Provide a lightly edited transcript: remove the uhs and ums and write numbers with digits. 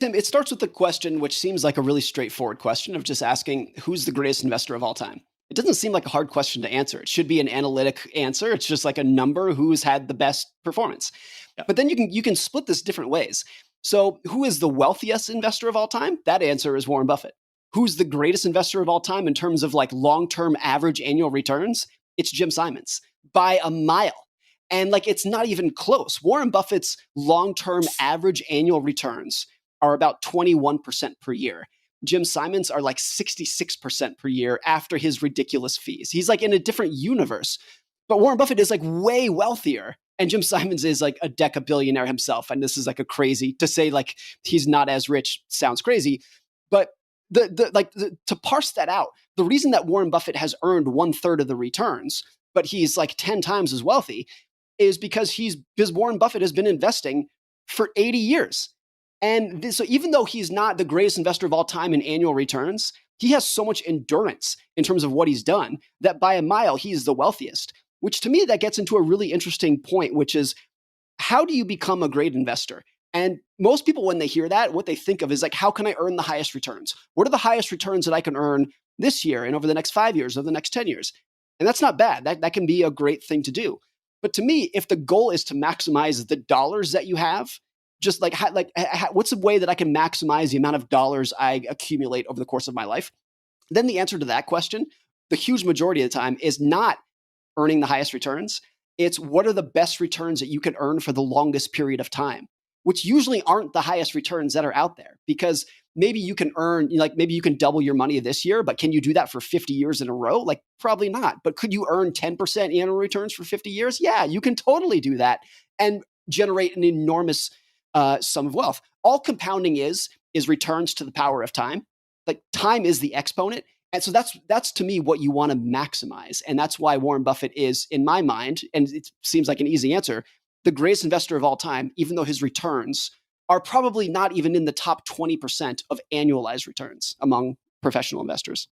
Tim, it starts with the question, which seems like a really straightforward question of just asking, who's the greatest investor of all time? It doesn't seem like a hard question to answer. It should be an analytic answer. It's just like a number who's had the best performance. Yeah. But then you can split this different ways. So, who is the wealthiest investor of all time? That answer is Warren Buffett. Who's the greatest investor of all time in terms of like long-term average annual returns? It's Jim Simons by a mile. And like it's not even close. Warren Buffett's long-term average annual returns are about 21% per year. Jim Simons are like 66% per year after his ridiculous fees. He's like in a different universe. But Warren Buffett is like way wealthier. And Jim Simons is like a decabillionaire himself. And this is like a crazy to say like he's not as rich sounds crazy. But to parse that out, the reason that Warren Buffett has earned 1/3 of the returns, but he's like 10 times as wealthy, is because Warren Buffett has been investing for 80 years. And so even though he's not the greatest investor of all time in annual returns, he has so much endurance in terms of what he's done that by a mile, he's the wealthiest, which to me, that gets into a really interesting point, which is how do you become a great investor? And most people, when they hear that, what they think of is like, how can I earn the highest returns? What are the highest returns that I can earn this year and over the next 5 years, over the next 10 years? And that's not bad. That can be a great thing to do. But to me, if the goal is to maximize the dollars that you have, just what's a way that I can maximize the amount of dollars I accumulate over the course of my life? Then the answer to that question, the huge majority of the time, is not earning the highest returns. It's what are the best returns that you can earn for the longest period of time, which usually aren't the highest returns that are out there because maybe you can earn, like maybe you can double your money this year, but can you do that for 50 years in a row? Like probably not. But could you earn 10% annual returns for 50 years? Yeah, you can totally do that and generate an enormous sum of wealth. All compounding is returns to the power of time. Like time is the exponent. And so that's to me what you want to maximize. And that's why Warren Buffett is, in my mind, and it seems like an easy answer, the greatest investor of all time, even though his returns are probably not even in the top 20% of annualized returns among professional investors.